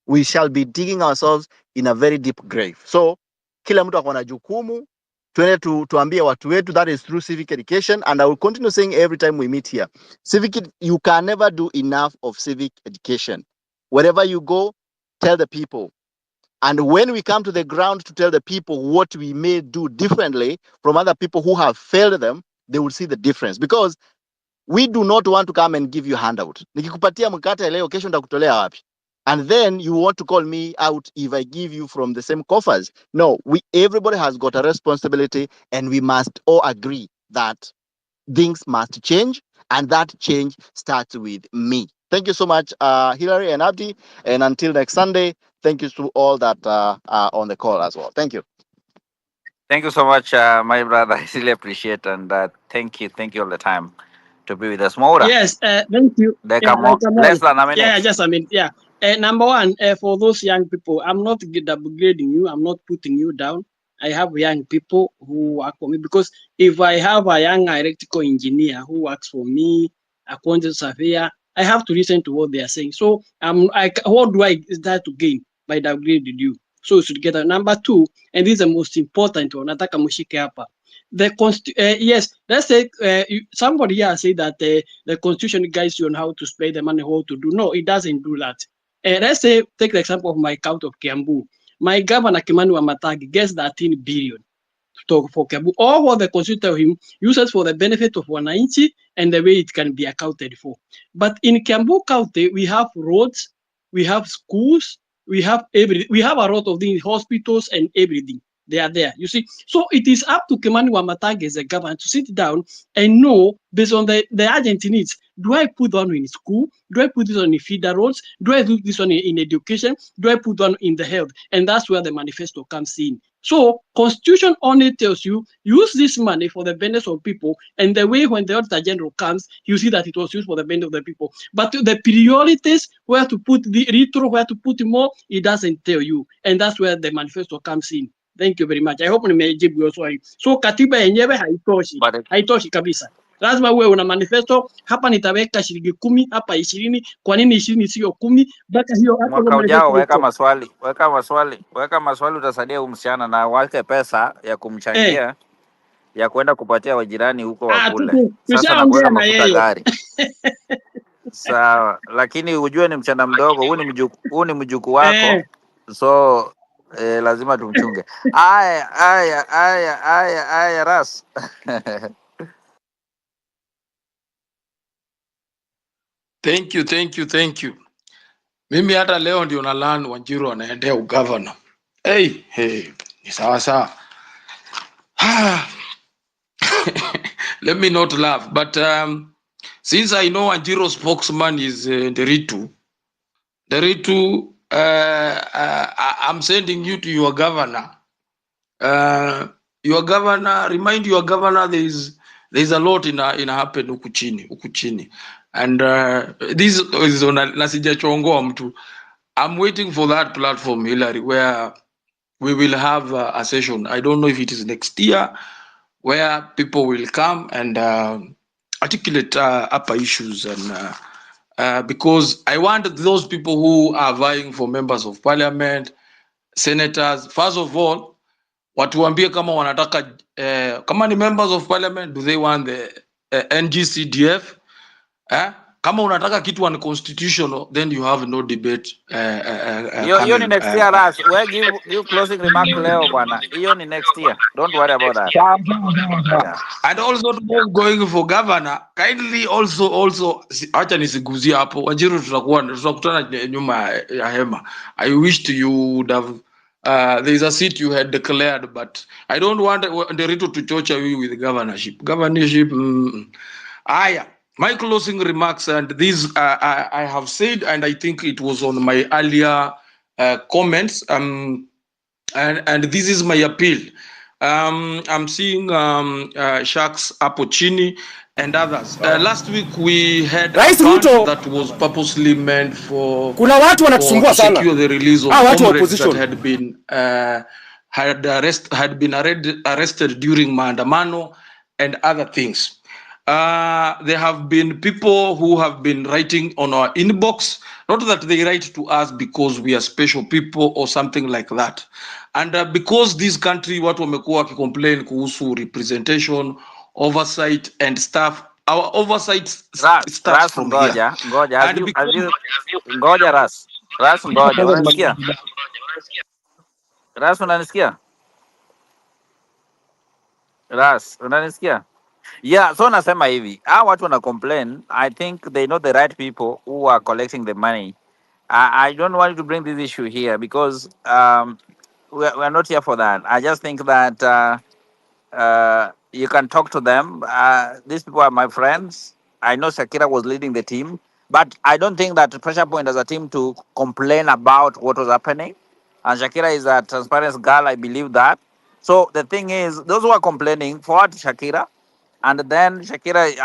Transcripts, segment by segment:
we shall be digging ourselves in a very deep grave. So kila mtu akona jukumu, tuende tuambie watu wetu, that is through civic education. And I will continue saying every time we meet here, you can never do enough of civic education. Wherever you go, tell the people. And when we come to the ground to tell the people what we may do differently from other people who have failed them, they will see the difference. Because we do not want to come and give you handout. Nikikupatia mkate leo, kesho nitakutolea wapi? And then you want to call me out if I give you from the same coffers. No, everybody has got a responsibility, and we must all agree that things must change, and that change starts with me. Thank you so much, Hilary and Abdi. And until next Sunday, thank you to all that are on the call as well. Thank you. Thank you so much, my brother. I really appreciate, and thank you all the time to be with us. Maura, Yes, thank you. they Yeah, come on like I'm less on. than a minute. Yeah, just a minute. Yeah. Number one, for those young people, I'm not downgrading you. I'm not putting you down. I have young people who work for me, because if I have a young electrical engineer who works for me, a quantity surveyor, I have to listen to what they are saying. So, what do I start to gain by downgrading you? So, it's together. Number two, and this is the most important one. Nataka mshike hapa. Yes, let's say somebody here say that the constitution guides you on how to spend the money, how to do. No, it doesn't do that. Let's say, take the example of my county of Kiambu. My governor Kimani Wamatagi gets 13 billion for Kiambu. All what the constitution tell him uses for the benefit of Wananchi and the way it can be accounted for. But in Kiambu County, we have roads, we have schools, we have everything. We have a lot of things, hospitals and everything. They are there. You see, so it is up to Kimani Wamatagi as a governor to sit down and know, based on the urgent needs, do I put one in school? Do I put this on in feeder roads? Do I do this one in education? Do I put one in the health? And that's where the manifesto comes in. So Constitution only tells you use this money for the benefit of people, and the way when the Auditor General comes, you see that it was used for the benefit of the people. But the priorities, where to put the retro, where to put more, it doesn't tell you, and that's where the manifesto comes in. Thank you very much. I hope nimejibu hiyo swali. So katiba yenyewe haitoshi. But Haitoshi kabisa. Lazima uwe una manifesto, hapa nitaweka shilingi 10, hapa 20. Kwa nini 20 sio 10? Mpaka hiyo hapo mwaka manifesto ujao weka haiko. maswali, utasaidia umsichana na wake pesa ya kumchangia ya kwenda kupatia wajirani huko wakule. Sasa na kuweka tushaongea na mafuta yeye. gari. Sawa, lakini ujue ni mchana mdogo, huu ni mjukuu wako. So lazima tumchunge. Aya Ras. Thank you. Mimi hata leo ndio na learn Wanjiru anaendea ugavana. Hey, ni sawa sawa. Let me not laugh, but since I know Wanjiru's spokesman is Nderitu, I'm sending you to your governor. Your governor, remind your governor there's a lot in happen huku chini. And this is on nasijachongoa mtu. I'm waiting for that platform, Hillary, where we will have a session. I don't know if it is next year, where people will come and articulate upper issues, and because I want those people who are vying for members of parliament, senators, first of all, watuambie kama wanataka kama ni members of parliament, do they want the NGCDF? Kama unataka kitu unconstitutional, then you have no debate. Hiyo ni next year, Ras. We give closing remark leo bwana. Hiyo ni next year. Don't worry about that. Yeah. And also going for governor, kindly also acha nisiguzie hapo. Wanjiru tutakutana nyuma ya hema. I wished you would have there is a seat you had declared, but I don't want Nderitu to torture you with governorship. My closing remarks, and these I have said, and I think it was on my earlier comments, and this is my appeal. I'm seeing Sharks Apochini and others. Last week we had a fund that was purposely meant for secure the release of comrades that had been arrested during maandamano and other things. There have been people who have been writing on our inbox, not that they write to us because we are special people or something like that. And because this country, watu wamekuwa complain kuhusu representation, oversight and stuff, our oversight starts Ras, from here. ngoja. And Have because you, ngoja Ras, ngoja. Unanisikia? Ras, unanisikia? Ras, unanisikia? Yeah, so nasema hivi. Hao watu wana complain. I think they know the right people who are collecting the money. I don't want you to bring this issue here because we're not here for that. I just think that you can talk to them. These people are my friends. I know Shakira was leading the team, but I don't think that Pressure Point as a team to complain about what was happening. And Shakira is a transparent girl, I believe that. So the thing is, those who are complaining, forward to Shakira, and then Shakira,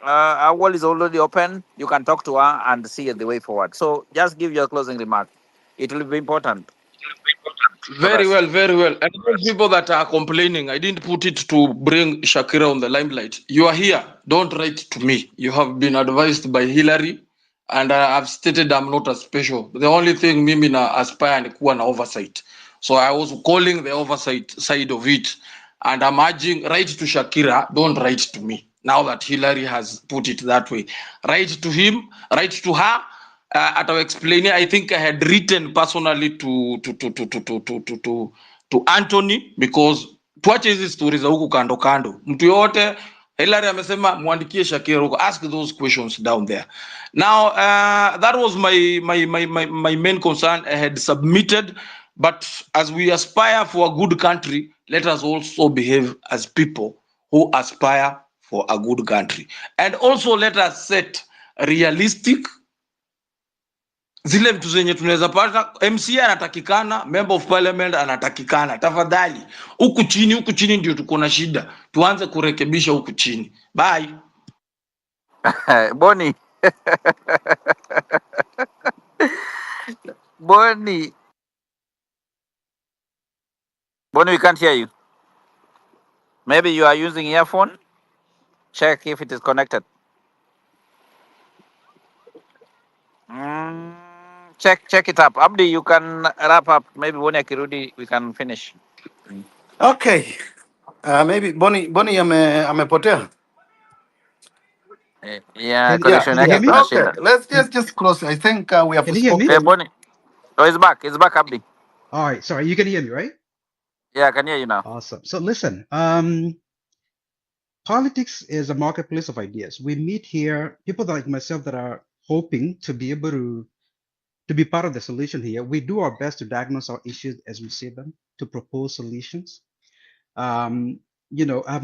our wall is already open. You can talk to her and see the way forward. So just give your closing remark. It will be important for very us. well, very well. And those people that are complaining, I didn't put it to bring Shakira on the limelight. You are here. Don't write to me. You have been advised by Hillary, and I've stated I'm not a special. The only thing mimi na aspire ni kuwa na oversight. So I was calling the oversight side of it, and I'm urging write to Shakira. Don't write to me. Now that Hillary has put it that way, write to him, write to her. At our explaining, I think I had written personally to Anthony because tuache hizi stories za huku kando kando. Mtu yote Hilary amesema muandikie Shakira huko, ask those questions down there. Now that was my main concern I had submitted, but as we aspire for a good country, let us also behave as people who aspire for a good country, and also let us set realistic zile vitu zenye tunaweza pata. MCA anatakikana, member of parliament anatakikana. Tafadhali huku chini ndio tuko na shida, tuanze kurekebisha huku chini. Bye. Bonnie. Bonnie. Bonnie, we can't hear you. Maybe you are using earphone. Check if it is connected. Check it up. Abdi, you can wrap up. Maybe Bonnie akirudi, we can finish. Okay. Maybe Bonnie amepotea. Yeah, Yeah. connection Can you yake hear me? kuna Okay. shida. Let's just close. I think we have Can you hear me? Hey, spoken. Bonnie. Oh, it's back. It's back, Abdi. All right, sorry, you can hear me, right? Yeah, I can hear you now. Awesome. So listen, politics is a marketplace of ideas. We meet here, people like myself that are hoping to be able to be part of the solution here. We do our best to diagnose our issues as we see them, to propose solutions. I've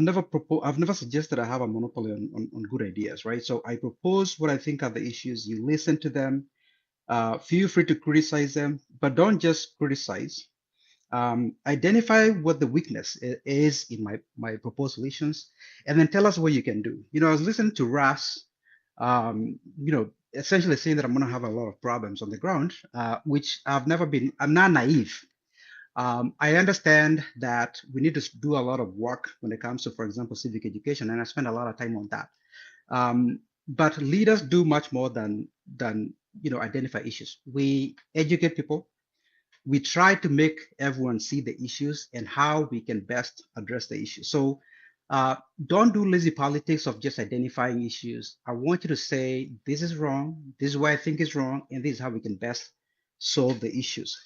never suggested I have a monopoly on good ideas, right? So I propose what I think are the issues. You listen to them. Feel free to criticize them, but don't just criticize. Identify what the weakness is in my proposed solutions, and then tell us what you can do. I was listening to Ras, essentially saying that I'm going to have a lot of problems on the ground, which I'm not naive. I understand that we need to do a lot of work when it comes to, for example, civic education, and I spend a lot of time on that. But leaders do much more than identify issues. We educate people. We try to make everyone see the issues and how we can best address the issues. So don't do lazy politics of just identifying issues. I want you to say, this is wrong, this is why I think is wrong, and this is how we can best solve the issues.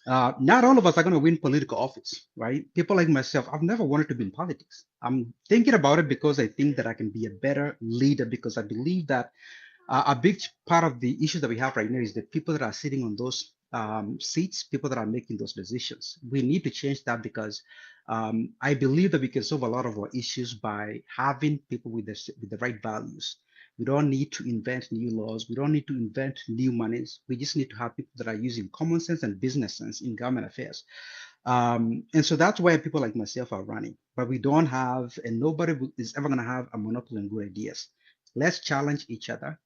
Not all of us are going to win political office, right? People like myself, I've never wanted to be in politics. I'm thinking about it because I think that I can be a better leader, because I believe that a big part of the issues that we have right now is the people that are sitting on those seats, people that are making those decisions. We need to change that because I believe that we can solve a lot of our issues by having people with the right values. We don't need to invent new laws. We don't need to invent new monies. We just need to have people that are using common sense and business sense in government affairs. And so that's why people like myself are running. But we don't have, and nobody is ever going to have a monopoly on good ideas. Let's challenge each other.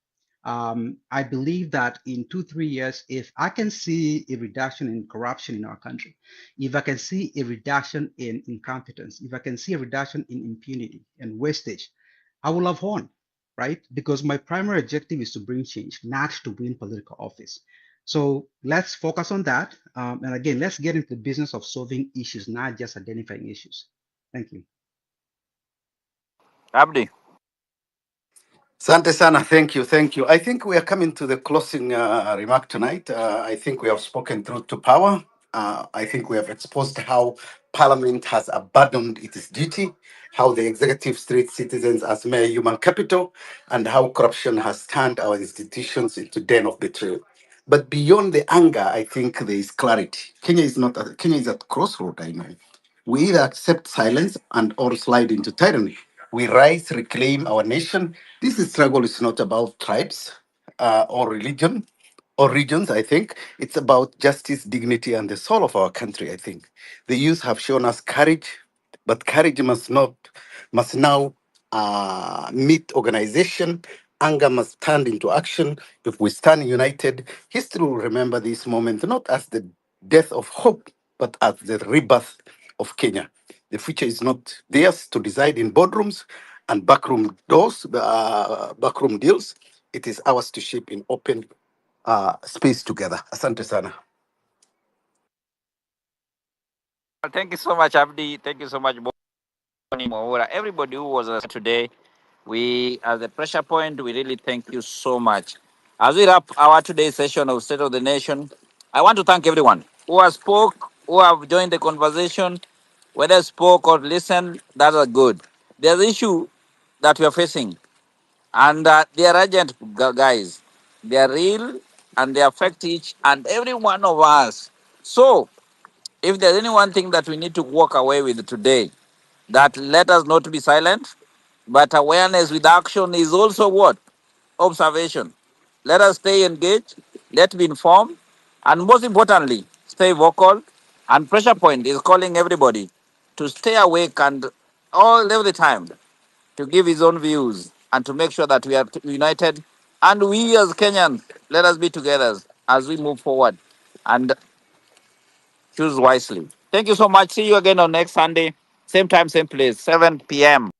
I believe that in 2, 3 years, if I can see a reduction in corruption in our country, if I can see a reduction in incompetence, if I can see a reduction in impunity and wastage, I will have won, right? Because my primary objective is to bring change, not to win political office. So let's focus on that. And again, let's get into the business of solving issues, not just identifying issues. Thank you. Abdi. Sante sana, thank you, thank you. I think we are coming to the closing remark tonight. I think we have spoken truth to power. I think we have exposed how Parliament has abandoned its duty, how the executive treats citizens as mere human capital, and how corruption has turned our institutions into den of betrayal. But beyond the anger, I think there is clarity. Kenya is at crossroad. I know. We either accept silence and or slide into tyranny. We rise, reclaim our nation. Struggle is not about tribes or religion or regions, I think. It's about justice, dignity, and the soul of our country, I think. The youth have shown us courage, but courage must now meet organization. Anger must turn into action. If we stand united, history will remember this moment not as the death of hope, but as the rebirth of Kenya. The future is not theirs to decide in boardrooms and backroom deals. It is ours to shape in open space together. Asante sana. Well, thank you so much, Abdi. Thank you so much, Boni Mwaura. Everybody who was today, we, as the pressure point, we really thank you so much. As we wrap our today's session of State of the Nation, I want to thank everyone who has spoke, who have joined the conversation, whether spoke or listened, that are good. There's an issue that we are facing, and they are urgent, guys. They are real, and they affect each and every one of us. So, if there's any one thing that we need to walk away with today, that let us not be silent, but awareness with action is also what? Observation. Let us stay engaged, let's be informed, and most importantly, stay vocal. And Pressure Point is calling everybody to stay awake and all every time to give his own views and to make sure that we are united. And we as Kenyans, let us be together as we move forward and choose wisely. Thank you so much. See you again on next Sunday, same time, same place, 7 p.m.